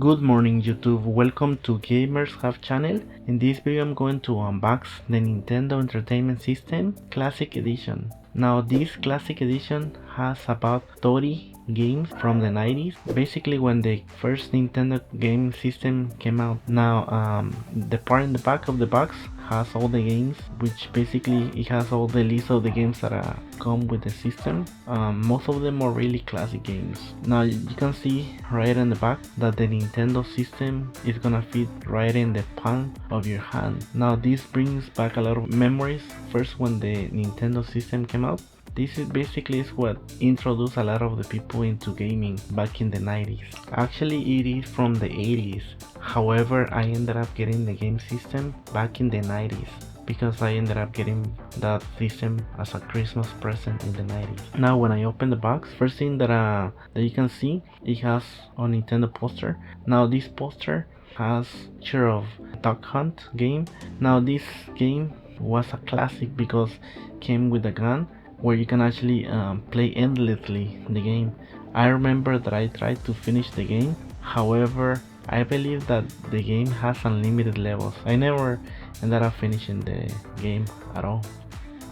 Good morning YouTube, welcome to Gamers Hub channel. In this video I'm going to unbox the Nintendo Entertainment System Classic Edition. Now this Classic Edition has about 30 games from the 90s, basically when the first Nintendo game system came out. Now the part in the back of the box has all the games, which basically it has all the list of the games that come with the system. Most of them are really classic games. Now you can see right in the back that the Nintendo system is gonna fit right in the palm of your hand. Now this brings back a lot of memories. First, when the Nintendo system came out, this is basically what introduced a lot of the people into gaming back in the 90s. Actually it is from the 80s. However, I ended up getting the game system back in the 90s because I ended up getting that system as a Christmas present in the 90s. Now when I open the box, first thing that you can see, it has a Nintendo poster. Now this poster has a picture of Duck Hunt game. Now this game was a classic because it came with a gun where you can actually play endlessly the game. I remember that I tried to finish the game. However, I believe that the game has unlimited levels. I never ended up finishing the game at all.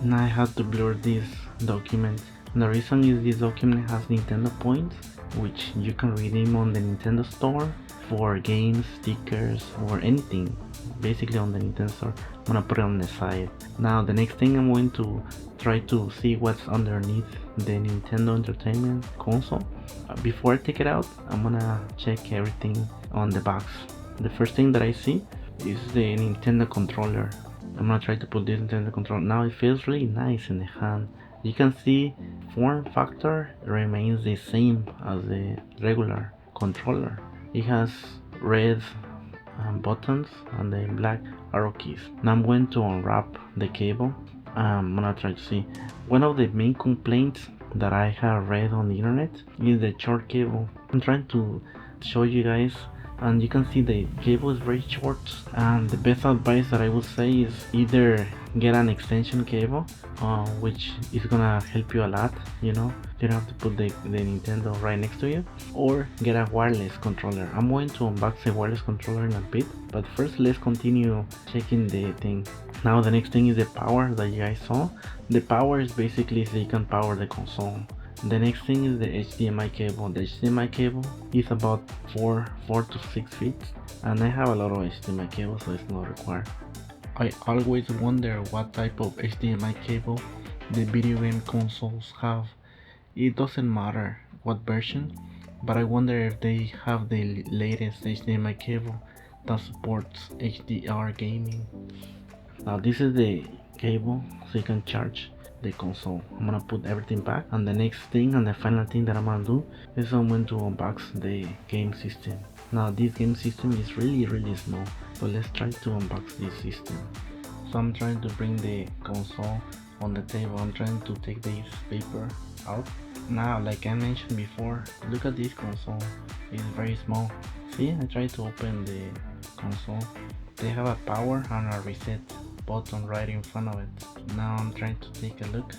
Now I had to blur this document. The reason is this document has Nintendo points, which you can redeem on the Nintendo store for games, stickers, or anything. Basically on the Nintendo store. I'm gonna put it on the side. Now the next thing I'm going to try to see what's underneath the Nintendo Entertainment console. Before I take it out, I'm gonna check everything on the box. The first thing that I see is the Nintendo controller. I'm gonna try to put this Nintendo controller. Now it feels really nice in the hand. You can see form factor remains the same as the regular controller. It has red buttons and the black arrow keys. Now I'm going to unwrap the cable. I'm gonna try to see. One of the main complaints that I have read on the internet is the short cable. I'm trying to show you guys, and you can see the cable is very short, and the best advice that I would say is either get an extension cable, which is gonna help you a lot. You don't have to put the Nintendo right next to you, or get a wireless controller. I'm going to unbox the wireless controller in a bit, but first let's continue checking the thing. Now the next thing is the power that you guys saw. The power is basically so you can power the console. The next thing is the HDMI cable. The HDMI cable is about 4 to 6 feet, and I have a lot of HDMI cables, so it's not required. I always wonder what type of HDMI cable the video game consoles have. It doesn't matter what version, but I wonder if they have the latest HDMI cable that supports HDR gaming. Now this is the cable so you can charge the console. I'm gonna put everything back, and the next thing and the final thing that I'm gonna do is I'm going to unbox the game system. Now this game system is really small, so let's try to unbox this system. So I'm trying to bring the console on the table. I'm trying to take this paper out. Now, like I mentioned before, look at this console. It's very small. See, I tried to open the console. They have a power and a reset button right in front of it. Now I'm trying to take a look.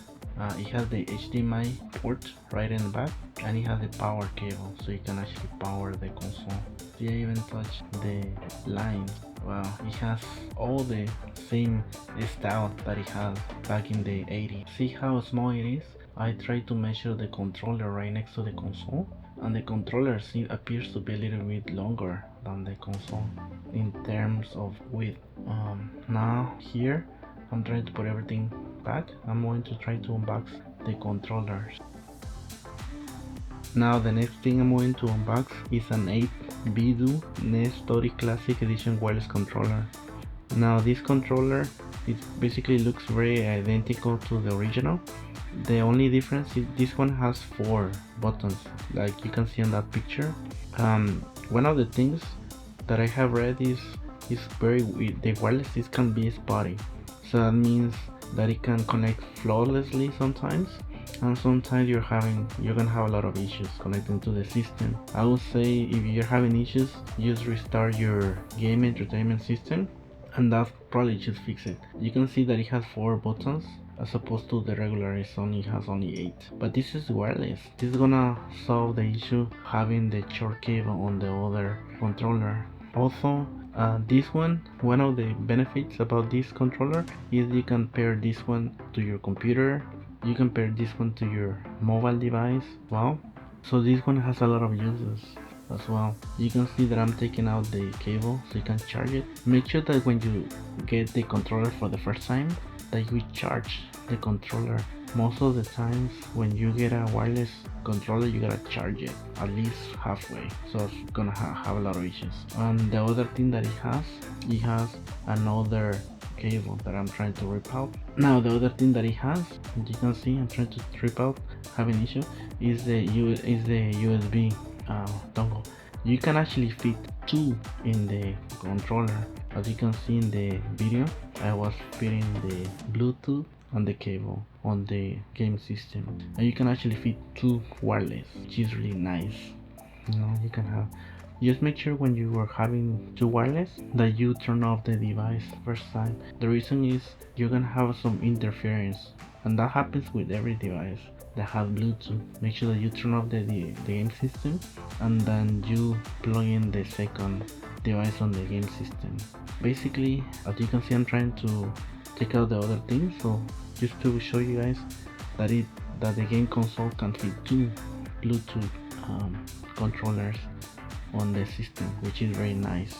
It has the HDMI port right in the back, and it has the power cable so you can actually power the console. See, I even touched the lines. Wow, it has all the same style that it had back in the 80s. See how small it is? I tried to measure the controller right next to the console, and the controller appears to be a little bit longer than the console in terms of width. Now here I'm trying to put everything back. I'm going to try to unbox the controllers. Now the next thing I'm going to unbox is an 8bitdo Nes30 Classic Edition wireless controller. Now this controller, it basically looks very identical to the original. The only difference is this one has 4 buttons, like you can see on that picture. One of the things that I have read is the wireless can be spotty, so that means that it can connect flawlessly sometimes, and sometimes you're gonna have a lot of issues connecting to the system. I would say if you're having issues, just restart your game entertainment system, and that probably should fix it. You can see that it has 4 buttons. as opposed to the regular is only has only 8. But this is wireless. This is gonna solve the issue having the short cable on the other controller. Also, this one of the benefits about this controller is you can pair this one to your computer. You can pair this one to your mobile device. Wow. So this one has a lot of uses as well. You can see that I'm taking out the cable so you can charge it. Make sure that when you get the controller for the first time that you charge the controller. Most of the times when you get a wireless controller you gotta charge it at least halfway, so it's gonna have a lot of issues. And the other thing that it has another cable that I'm trying to rip out. Now the other thing that it has, you can see I'm trying to rip out, having issue, is the USB dongle. You can actually fit 2 in the controller. As you can see in the video, I was fitting the Bluetooth on the cable on the game system, and you can actually fit 2 wireless, which is really nice. You know, you can have, just make sure when you are having 2 wireless that you turn off the device first time. The reason is you're gonna have some interference, and that happens with every device that has Bluetooth. Make sure that you turn off the game system, and then you plug in the second device on the game system. Basically, as you can see, I'm trying to take out the other things, so just to show you guys that the game console can fit 2 Bluetooth controllers on the system, which is very nice.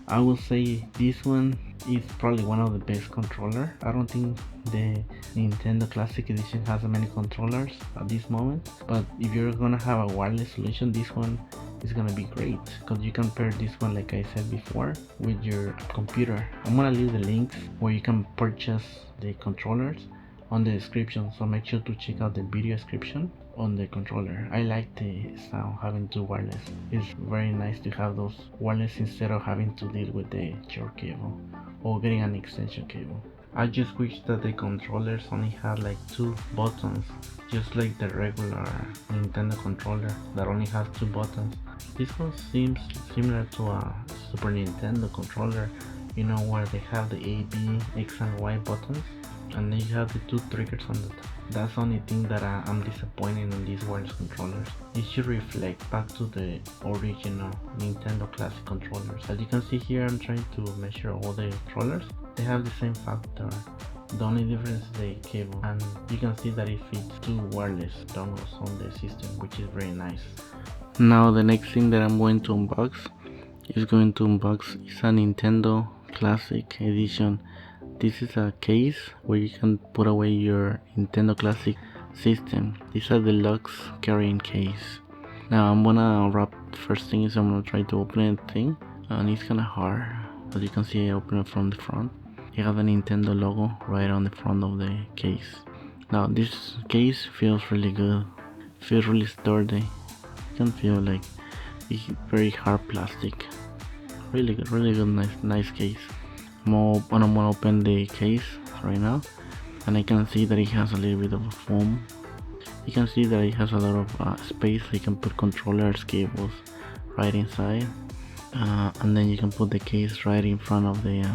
I will say this one is probably one of the best controller. I don't think the Nintendo Classic Edition has many controllers at this moment, but if you're gonna have a wireless solution, this one is gonna be great because you can pair this one, like I said before, with your computer. I'm gonna leave the links where you can purchase the controllers on the description, so make sure to check out the video description on the controller. I like the sound having 2 wireless. It's very nice to have those wireless instead of having to deal with the short cable or getting an extension cable. I just wish that the controllers only had like 2 buttons, just like the regular Nintendo controller that only has 2 buttons. This one seems similar to a Super Nintendo controller, you know, where they have the A, B, X and Y buttons, and then you have the 2 triggers on the top. That's the only thing that I'm disappointed in these wireless controllers. It should reflect back to the original Nintendo Classic controllers. As you can see here, I'm trying to measure all the controllers. They have the same factor. The only difference is the cable, and you can see that it fits 2 wireless dongles on the system, which is very nice. Now the next thing that I'm going to unbox is a Nintendo Classic Edition. This is a case where you can put away your Nintendo Classic system. This is a deluxe carrying case. Now I'm gonna wrap, first thing is I'm gonna try to open the thing, and it's kinda hard. As you can see, I open it from the front. You have the Nintendo logo right on the front of the case. Now this case feels really good, feels really sturdy. You can feel like it's very hard plastic. Really good, nice case. I'm gonna open the case right now, and I can see that it has a little bit of foam. You can see that it has a lot of space, so you can put controllers, cables right inside, and then you can put the case right in front of the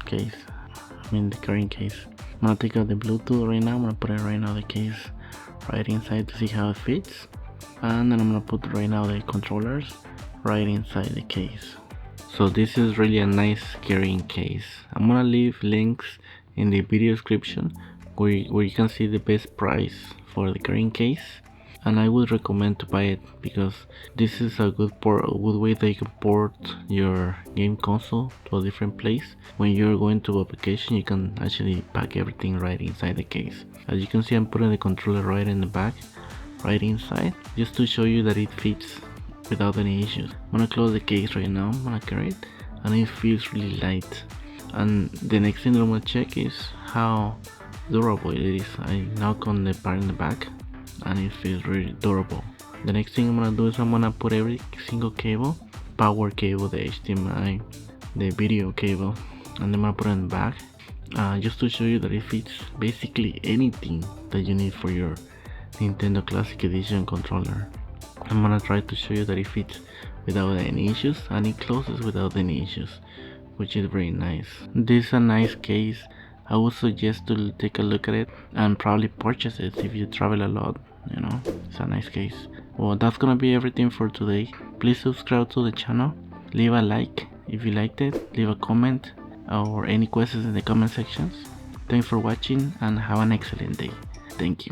case, the carrying case. I'm gonna take out the Bluetooth right now. I'm gonna put it right now, the case right inside to see how it fits, and then I'm gonna put right now the controllers right inside the case. So this is really a nice carrying case. I'm gonna leave links in the video description where you can see the best price for the carrying case, and I would recommend to buy it because this is a good way that you can port your game console to a different place. When you're going to a vacation, you can actually pack everything right inside the case. As you can see, I'm putting the controller right in the back, right inside, just to show you that it fits without any issues. I'm gonna close the case right now. I'm gonna carry it, and it feels really light. And the next thing that I'm gonna check is how durable it is. I knock on the part in the back, and it feels really durable. The next thing I'm gonna do is I'm gonna put every single cable, power cable, the HDMI, the video cable, and then I'm gonna put it in the back, just to show you that it fits basically anything that you need for your Nintendo Classic Edition controller. I'm gonna try to show you that it fits without any issues, and it closes without any issues, which is very nice. This is a nice case. I would suggest to take a look at it and probably purchase it if you travel a lot. It's a nice case. Well, that's gonna be everything for today. Please subscribe to the channel, leave a like if you liked it, leave a comment or any questions in the comment sections. Thanks for watching and have an excellent day. Thank you.